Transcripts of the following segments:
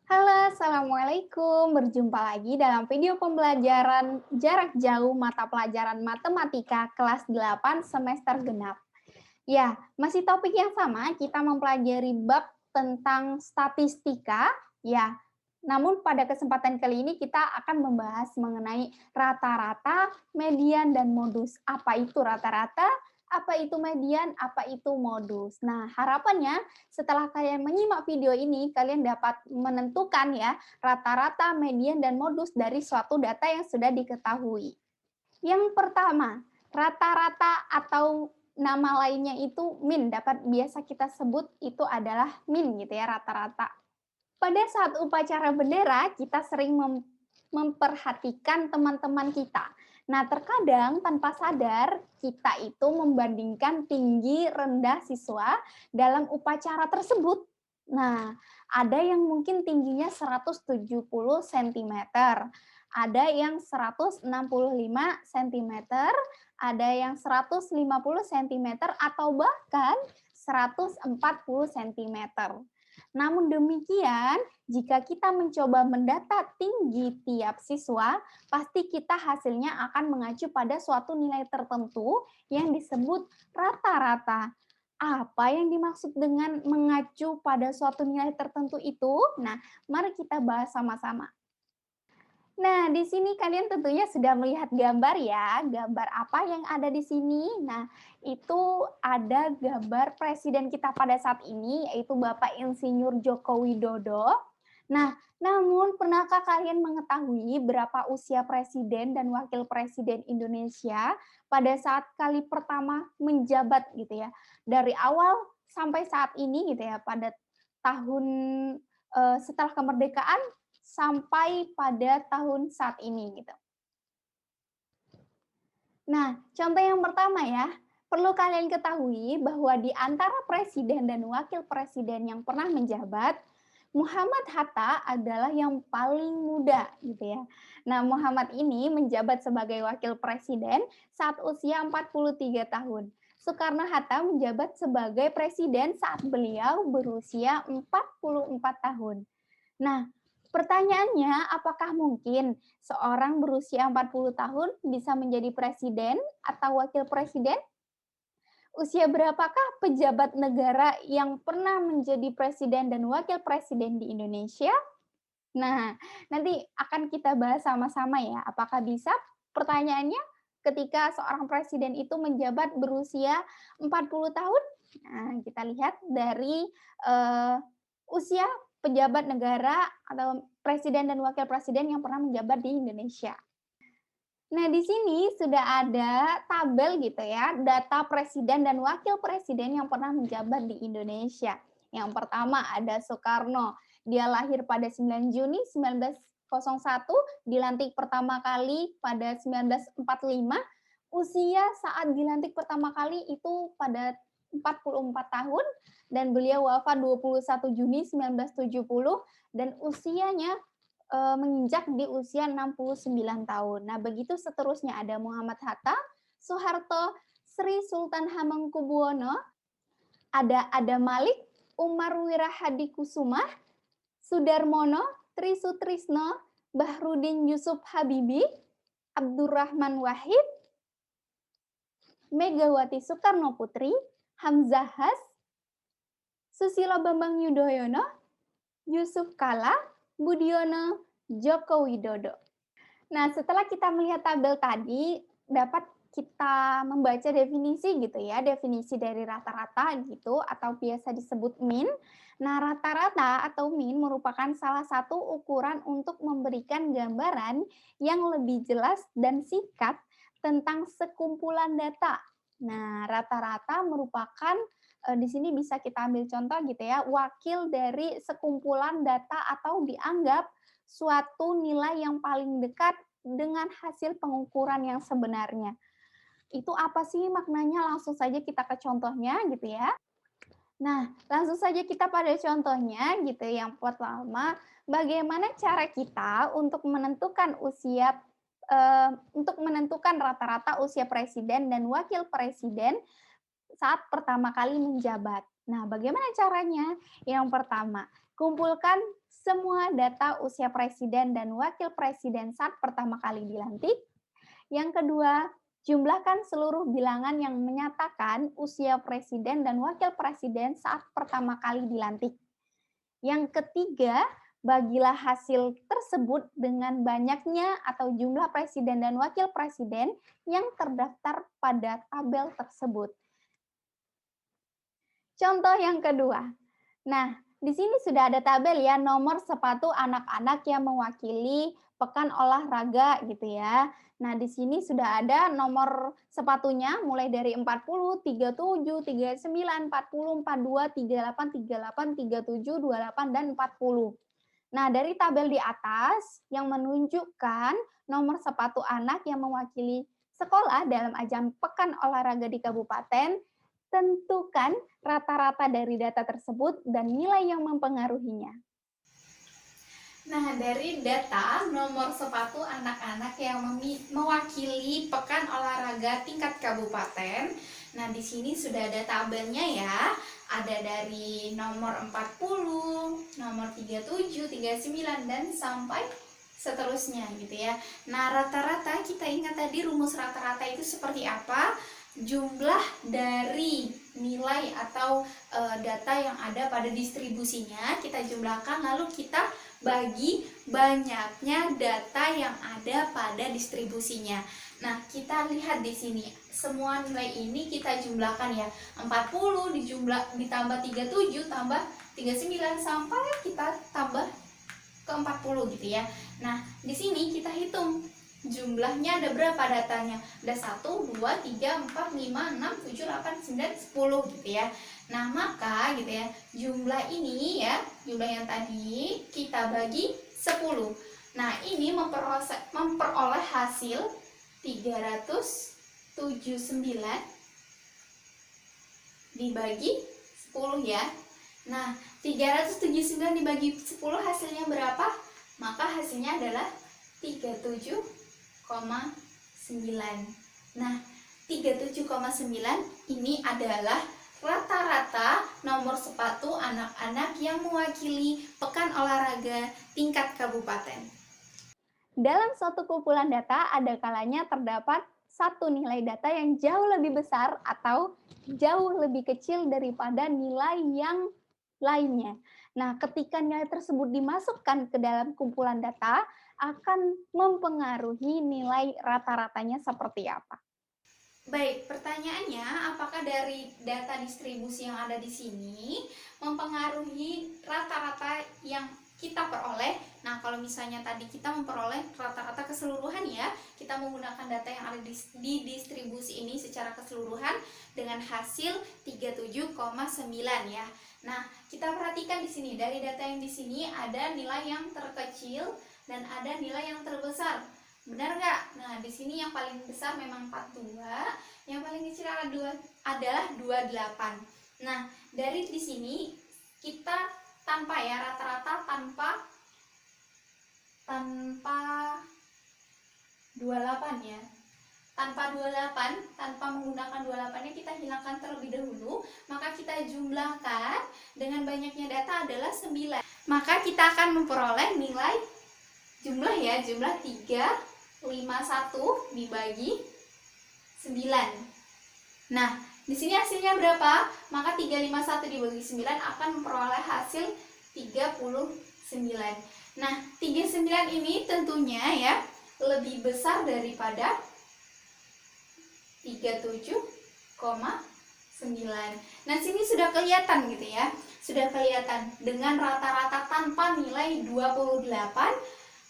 Halo, Assalamualaikum. Berjumpa lagi dalam video pembelajaran jarak jauh mata pelajaran matematika kelas 8 semester genap. Ya, masih topik yang sama, kita mempelajari bab tentang statistika, ya. Namun pada kesempatan kali ini kita akan membahas mengenai rata-rata, median, dan modus. Apa itu rata-rata? Apa itu median? Apa itu modus? Nah, harapannya setelah kalian menyimak video ini, kalian dapat menentukan ya rata-rata, median, dan modus dari suatu data yang sudah diketahui. Yang pertama, rata-rata atau nama lainnya itu min, dapat biasa kita sebut itu adalah min gitu ya, rata-rata. Pada saat upacara bendera, kita sering memperhatikan teman-teman kita. Nah, terkadang tanpa sadar kita itu membandingkan tinggi rendah siswa dalam upacara tersebut. Nah, ada yang mungkin tingginya 170 cm, ada yang 165 cm, ada yang 150 cm, atau bahkan 140 cm. Namun demikian, jika kita mencoba mendata tinggi tiap siswa, pasti kita hasilnya akan mengacu pada suatu nilai tertentu yang disebut rata-rata. Apa yang dimaksud dengan mengacu pada suatu nilai tertentu itu? Nah, mari kita bahas sama-sama. Nah, di sini kalian tentunya sudah melihat gambar ya. Gambar apa yang ada di sini? Nah, itu ada gambar presiden kita pada saat ini, yaitu Bapak Insinyur Joko Widodo. Nah, namun pernahkah kalian mengetahui berapa usia presiden dan wakil presiden Indonesia pada saat kali pertama menjabat gitu ya? Dari awal sampai saat ini gitu ya, pada tahun setelah kemerdekaan sampai pada tahun saat ini gitu. Nah, contoh yang pertama ya, perlu kalian ketahui bahwa di antara presiden dan wakil presiden yang pernah menjabat, Muhammad Hatta adalah yang paling muda gitu ya. Nah, Muhammad ini menjabat sebagai wakil presiden saat usia 43 tahun. Soekarno-Hatta menjabat sebagai presiden saat beliau berusia 44 tahun. Nah, pertanyaannya, apakah mungkin seorang berusia 40 tahun bisa menjadi presiden atau wakil presiden? Usia berapakah pejabat negara yang pernah menjadi presiden dan wakil presiden di Indonesia? Nah, nanti akan kita bahas sama-sama ya, apakah bisa? Pertanyaannya, ketika seorang presiden itu menjabat berusia 40 tahun? Nah, kita lihat dari usia pejabat negara atau presiden dan wakil presiden yang pernah menjabat di Indonesia. Nah, di sini sudah ada tabel gitu ya, data presiden dan wakil presiden yang pernah menjabat di Indonesia. Yang pertama ada Soekarno. Dia lahir pada 9 Juni 1901, dilantik pertama kali pada 1945. Usia saat dilantik pertama kali itu pada 44 tahun dan beliau wafat 21 Juni 1970 dan usianya menginjak di usia 69 tahun. Nah, begitu seterusnya ada Muhammad Hatta, Soeharto, Sri Sultan Hamengkubuwono, ada Adam Malik, Umar Wirahadikusumah, Sudarmono, Tri Sutrisno, Bahrudin Yusuf Habibie, Abdurrahman Wahid, Megawati Soekarno Putri, Hamzah Has, Susilo Bambang Yudhoyono, Yusuf Kala, Budiono, Joko Widodo. Nah, setelah kita melihat tabel tadi, dapat kita membaca definisi gitu ya, definisi dari rata-rata gitu atau biasa disebut min. Nah, rata-rata atau min merupakan salah satu ukuran untuk memberikan gambaran yang lebih jelas dan singkat tentang sekumpulan data. Nah, rata-rata merupakan di sini bisa kita ambil contoh gitu ya, wakil dari sekumpulan data atau dianggap suatu nilai yang paling dekat dengan hasil pengukuran yang sebenarnya. Itu apa sih maknanya? Langsung saja kita ke contohnya gitu ya. Nah, langsung saja kita pada contohnya gitu. Yang pertama, bagaimana cara kita untuk menentukan usia untuk menentukan rata-rata usia presiden dan wakil presiden saat pertama kali menjabat. Nah, bagaimana caranya? Yang pertama, kumpulkan semua data usia presiden dan wakil presiden saat pertama kali dilantik. Yang kedua, jumlahkan seluruh bilangan yang menyatakan usia presiden dan wakil presiden saat pertama kali dilantik. Yang ketiga, bagilah hasil tersebut dengan banyaknya atau jumlah presiden dan wakil presiden yang terdaftar pada tabel tersebut. Contoh yang kedua. Nah, di sini sudah ada tabel ya, nomor sepatu anak-anak yang mewakili pekan olahraga gitu ya. Nah, di sini sudah ada nomor sepatunya mulai dari 40, 37, 39, 40, 42, 38, 38, 37, 28, dan 40. Nah, dari tabel di atas yang menunjukkan nomor sepatu anak yang mewakili sekolah dalam ajang pekan olahraga di kabupaten, tentukan rata-rata dari data tersebut dan nilai yang mempengaruhinya. Nah, dari data nomor sepatu anak-anak yang mewakili pekan olahraga tingkat kabupaten, nah di sini sudah ada tabelnya ya. Ada dari nomor 40, nomor 37, 39, dan sampai seterusnya gitu ya. Nah, rata-rata kita ingat tadi rumus rata-rata itu seperti apa? Jumlah dari nilai atau data yang ada pada distribusinya kita jumlahkan, lalu kita bagi banyaknya data yang ada pada distribusinya. Nah, kita lihat di sini semua nilai ini kita jumlahkan ya. 40 ditambah 37 tambah 39 sampai kita tambah ke 40 gitu ya. Nah, di sini kita hitung jumlahnya ada berapa datanya. Ada 1, 2, 3, 4, 5, 6, 7, 8, 9, 10 gitu ya. Nah, maka gitu ya, jumlah ini ya, jumlah yang tadi kita bagi 10. Nah, ini memperoleh hasil 379 dibagi 10 ya. Nah, 379 dibagi 10 hasilnya berapa? Maka hasilnya adalah 37,9. Nah, 37,9 ini adalah rata-rata nomor sepatu anak-anak yang mewakili pekan olahraga tingkat kabupaten. Dalam suatu kumpulan data, ada kalanya terdapat satu nilai data yang jauh lebih besar atau jauh lebih kecil daripada nilai yang lainnya. Nah, ketika nilai tersebut dimasukkan ke dalam kumpulan data, akan mempengaruhi nilai rata-ratanya seperti apa. Baik, pertanyaannya apakah dari data distribusi yang ada di sini mempengaruhi rata-rata yang kita peroleh? Nah, kalau misalnya tadi kita memperoleh rata-rata keseluruhan ya, kita menggunakan data yang ada di distribusi ini secara keseluruhan dengan hasil 37,9 ya. Nah, kita perhatikan di sini, dari data yang di sini ada nilai yang terkecil dan ada nilai yang terbesar. Benar nggak? Nah, di sini yang paling besar memang 42, yang paling kecil adalah 28. Nah, dari di sini kita tanpa ya, rata-rata tanpa 28 ya. Tanpa 28, tanpa menggunakan 28-nya kita hilangkan terlebih dahulu, maka kita jumlahkan dengan banyaknya data adalah 9. Maka kita akan memperoleh nilai jumlah 351 dibagi 9. Nah, di sini hasilnya berapa? Maka 351 dibagi 9 akan memperoleh hasil 39. Nah, 39 ini tentunya ya lebih besar daripada 37,9. Nah, sini sudah kelihatan gitu ya. Sudah kelihatan dengan rata-rata tanpa nilai 28,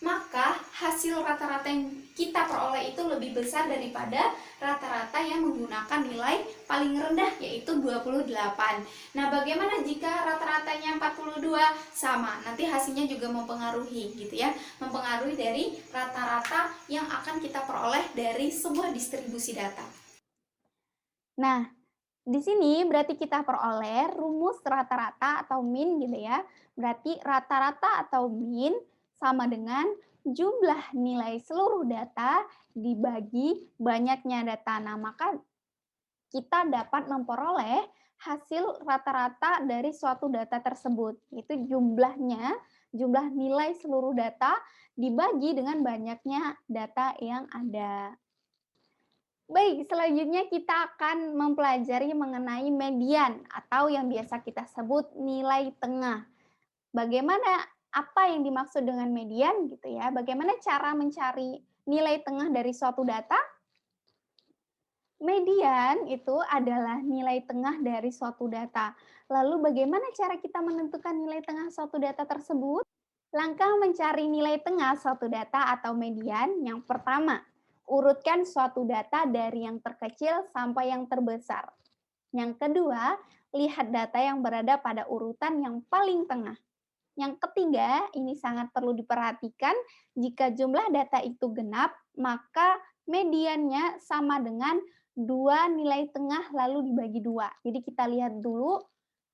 maka hasil rata-rata yang kita peroleh itu lebih besar daripada rata-rata yang menggunakan nilai paling rendah yaitu 28. Nah, bagaimana jika rata-ratanya 42? Sama, nanti hasilnya juga mempengaruhi gitu ya. Mempengaruhi dari rata-rata yang akan kita peroleh dari sebuah distribusi data. Nah, di sini berarti kita peroleh rumus rata-rata atau min gitu ya. Berarti rata-rata atau min sama dengan jumlah nilai seluruh data dibagi banyaknya data. Nah, maka kita dapat memperoleh hasil rata-rata dari suatu data tersebut. Itu jumlahnya, jumlah nilai seluruh data dibagi dengan banyaknya data yang ada. Baik, selanjutnya kita akan mempelajari mengenai median atau yang biasa kita sebut nilai tengah. Bagaimana apa yang dimaksud dengan median gitu ya? Bagaimana cara mencari nilai tengah dari suatu data? Median itu adalah nilai tengah dari suatu data. Lalu bagaimana cara kita menentukan nilai tengah suatu data tersebut? Langkah mencari nilai tengah suatu data atau median yang pertama, urutkan suatu data dari yang terkecil sampai yang terbesar. Yang kedua, lihat data yang berada pada urutan yang paling tengah. Yang ketiga, ini sangat perlu diperhatikan, jika jumlah data itu genap, maka mediannya sama dengan dua nilai tengah lalu dibagi dua. Jadi kita lihat dulu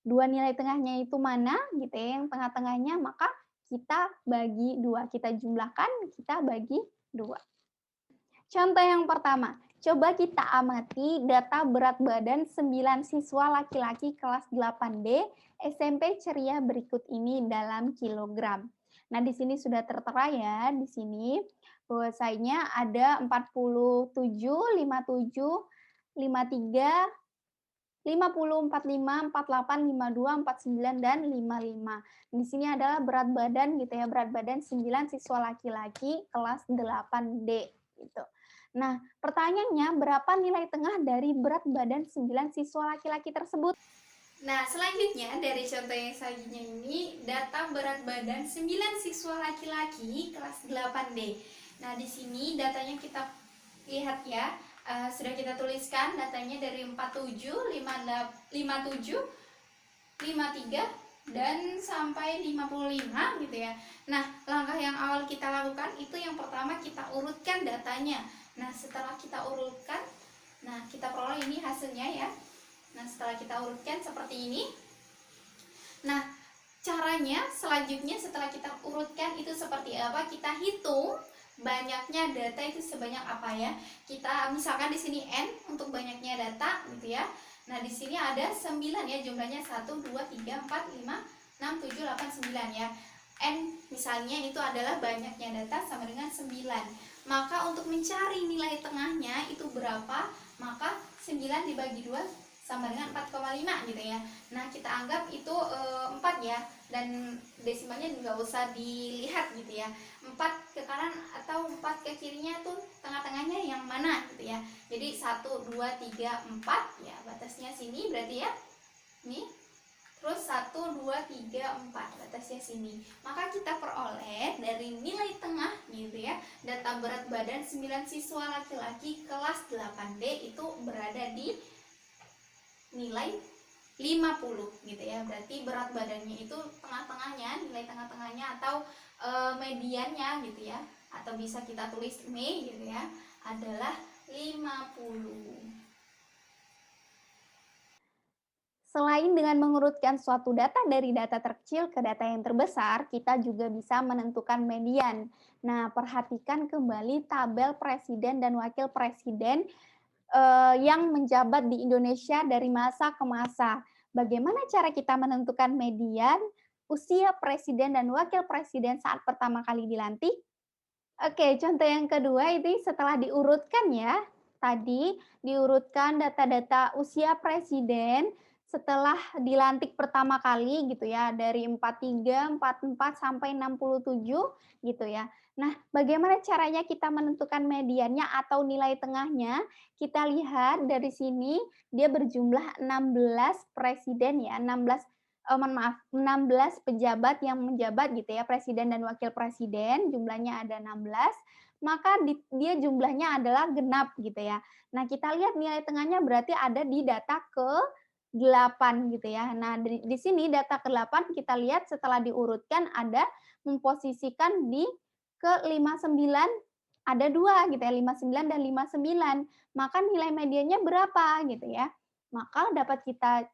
dua nilai tengahnya itu mana, gitu ya, yang tengah-tengahnya, maka kita bagi dua, kita jumlahkan, kita bagi dua. Contoh yang pertama, coba kita amati data berat badan 9 siswa laki-laki kelas 8D SMP Ceria berikut ini dalam kilogram. Nah, di sini sudah tertera ya, di sini bahwasanya ada 47, 57, 53, 50, 45, 48, 52, 49, dan 55. Di sini adalah berat badan gitu ya, berat badan 9 siswa laki-laki kelas 8D gitu. Nah, pertanyaannya berapa nilai tengah dari berat badan 9 siswa laki-laki tersebut? Nah, selanjutnya dari contoh yang selanjutnya ini data berat badan 9 siswa laki-laki kelas 8D. Nah, di sini datanya kita lihat ya, sudah kita tuliskan datanya dari 47, 57, 53, dan sampai 55 gitu ya. Nah, langkah yang awal kita lakukan itu yang pertama kita urutkan datanya. Nah, setelah kita urutkan, nah kita peroleh ini hasilnya ya. Nah, setelah kita urutkan seperti ini. Nah, caranya selanjutnya setelah kita urutkan itu seperti apa? Kita hitung banyaknya data itu sebanyak apa ya. Kita misalkan di sini N untuk banyaknya data gitu ya. Nah, di sini ada 9 ya jumlahnya 1 2 3 4 5 6 7 8 9 ya. N misalnya itu adalah banyaknya data sama dengan 9. Maka untuk mencari nilai tengahnya itu berapa? Maka 9 dibagi 2 sama dengan 4,5 gitu ya. Nah, kita anggap itu 4 ya, dan desimalnya juga usah dilihat gitu ya. 4 ke kanan atau 4 ke kirinya tuh tengah-tengahnya yang mana gitu ya. Jadi 1 2 3 4 ya, batasnya sini berarti ya. Nih. Terus 1 2 3 4 batasnya sini. Maka kita peroleh dari nilai tengah gitu ya. Data berat badan 9 siswa laki-laki kelas 8D itu berada di nilai 50 gitu ya. Berarti berat badannya itu tengah-tengahnya, nilai tengah-tengahnya atau mediannya gitu ya. Atau bisa kita tulis M gitu ya, adalah 50. Selain dengan mengurutkan suatu data dari data terkecil ke data yang terbesar, kita juga bisa menentukan median. Nah, perhatikan kembali tabel presiden dan wakil presiden yang menjabat di Indonesia dari masa ke masa. Bagaimana cara kita menentukan median usia presiden dan wakil presiden saat pertama kali dilantik? Oke, contoh yang kedua itu setelah diurutkan ya. Tadi diurutkan data-data usia presiden setelah dilantik pertama kali gitu ya, dari 43, 44 sampai 67 gitu ya. Nah, bagaimana caranya kita menentukan mediannya atau nilai tengahnya? Kita lihat dari sini dia berjumlah 16 presiden ya, 16 mohon maaf, 16 pejabat yang menjabat gitu ya, presiden dan wakil presiden, jumlahnya ada 16, maka dia jumlahnya adalah genap gitu ya. Nah, kita lihat nilai tengahnya berarti ada di data ke-8 gitu ya. Nah, di sini data ke-8 kita lihat setelah diurutkan ada memposisikan di ke-59, ada 2 gitu ya, 59 dan 59. Maka nilai mediannya berapa gitu ya. Maka dapat kita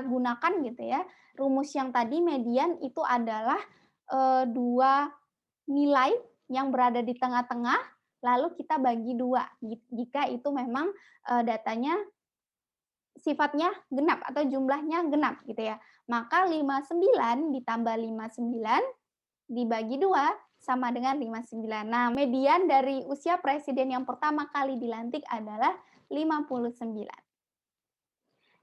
gunakan gitu ya, rumus yang tadi median itu adalah, 2 nilai yang berada di tengah-tengah, lalu kita bagi 2 jika itu memang, datanya sifatnya genap atau jumlahnya genap gitu ya. Maka 59 ditambah 59 dibagi 2 sama dengan 59. Nah, median dari usia presiden yang pertama kali dilantik adalah 59.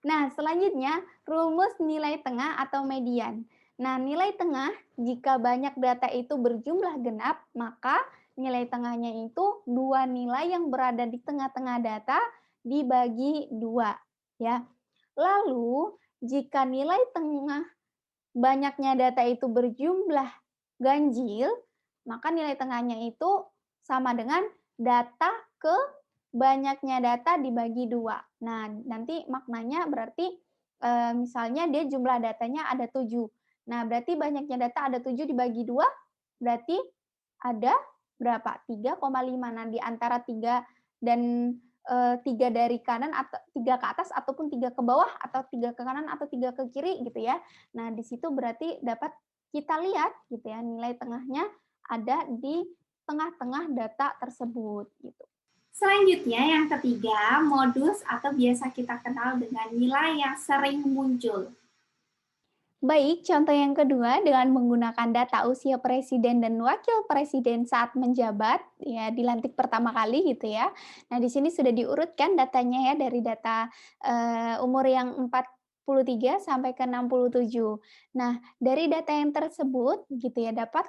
Nah, selanjutnya rumus nilai tengah atau median. Nah, nilai tengah jika banyak data itu berjumlah genap, maka nilai tengahnya itu dua nilai yang berada di tengah-tengah data dibagi 2, ya. Lalu, jika nilai tengah banyaknya data itu berjumlah ganjil, maka nilai tengahnya itu sama dengan data ke banyaknya data dibagi 2. Nah, nanti maknanya berarti misalnya dia jumlah datanya ada 7. Nah, berarti banyaknya data ada 7 dibagi 2, berarti ada berapa? 3,5. Nah, di antara 3 dan 3 dari kanan atau 3 ke atas ataupun 3 ke bawah atau 3 ke kanan atau 3 ke kiri gitu ya. Nah, di situ berarti dapat kita lihat gitu ya, nilai tengahnya ada di tengah-tengah data tersebut gitu. Selanjutnya yang ketiga, modus atau biasa kita kenal dengan nilai yang sering muncul. Baik, contoh yang kedua dengan menggunakan data usia presiden dan wakil presiden saat menjabat, ya dilantik pertama kali gitu ya. Nah, di sini sudah diurutkan datanya ya dari data umur yang 43 sampai ke 67. Nah, dari data yang tersebut gitu ya dapat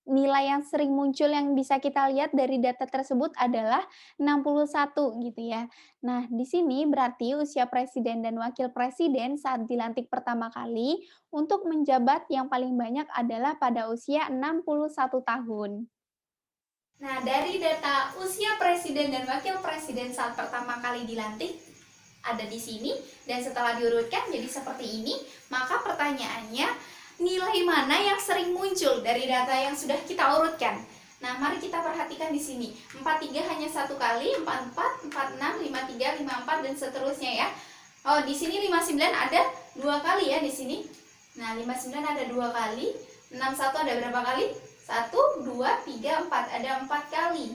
nilai yang sering muncul yang bisa kita lihat dari data tersebut adalah 61 gitu ya. Nah, di sini berarti usia presiden dan wakil presiden saat dilantik pertama kali untuk menjabat yang paling banyak adalah pada usia 61 tahun. Nah, dari data usia presiden dan wakil presiden saat pertama kali dilantik ada di sini dan setelah diurutkan jadi seperti ini, maka pertanyaannya nilai mana yang sering muncul dari data yang sudah kita urutkan? Nah, mari kita perhatikan di sini. 43 hanya satu kali, 44, 46, 53, 54 dan seterusnya ya. Oh, di sini 59 ada dua kali ya di sini. Nah, 59 ada dua kali, 61 ada berapa kali? 1, 2, 3, 4 ada 4 kali.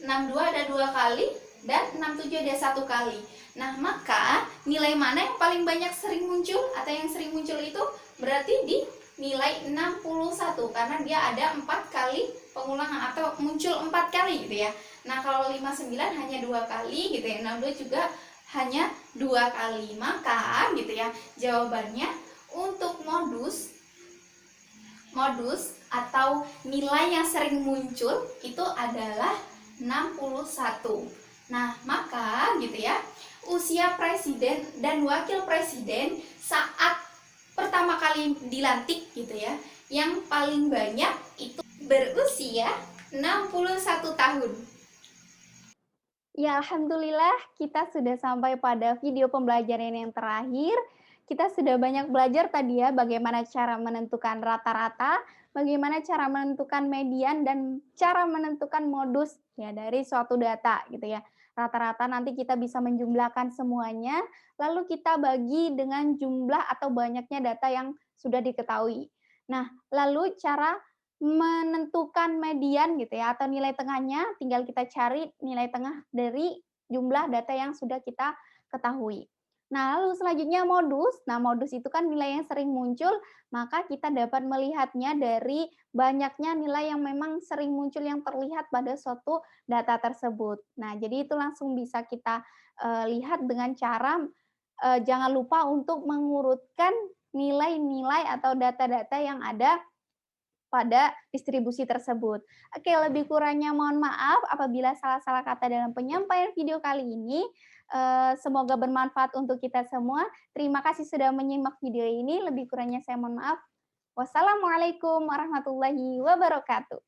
62 ada dua kali dan 67 ada satu kali. Nah, maka nilai mana yang paling banyak sering muncul atau yang sering muncul itu berarti di nilai 61 karena dia ada 4 kali pengulangan atau muncul 4 kali gitu ya. Nah, kalau 59 hanya dua kali gitu ya. 62 juga hanya dua kali. Maka gitu ya, jawabannya untuk modus atau nilai yang sering muncul itu adalah 61. Nah, maka gitu ya, usia presiden dan wakil presiden saat pertama kali dilantik gitu ya, yang paling banyak itu berusia 61 tahun. Ya, alhamdulillah kita sudah sampai pada video pembelajaran yang terakhir. Kita sudah banyak belajar tadi ya bagaimana cara menentukan rata-rata, bagaimana cara menentukan median dan cara menentukan modus ya dari suatu data gitu ya. Rata-rata nanti kita bisa menjumlahkan semuanya, lalu kita bagi dengan jumlah atau banyaknya data yang sudah diketahui. Nah, lalu cara menentukan median gitu ya atau nilai tengahnya tinggal kita cari nilai tengah dari jumlah data yang sudah kita ketahui. Nah, lalu selanjutnya modus. Nah, modus itu kan nilai yang sering muncul, maka kita dapat melihatnya dari banyaknya nilai yang memang sering muncul yang terlihat pada suatu data tersebut. Nah, jadi itu langsung bisa kita lihat dengan cara jangan lupa untuk mengurutkan nilai-nilai atau data-data yang ada pada distribusi tersebut. Oke, lebih kurangnya mohon maaf apabila salah-salah kata dalam penyampaian video kali ini. Semoga bermanfaat untuk kita semua. Terima kasih sudah menyimak video ini. Lebih kurangnya saya mohon maaf. Wassalamualaikum warahmatullahi wabarakatuh.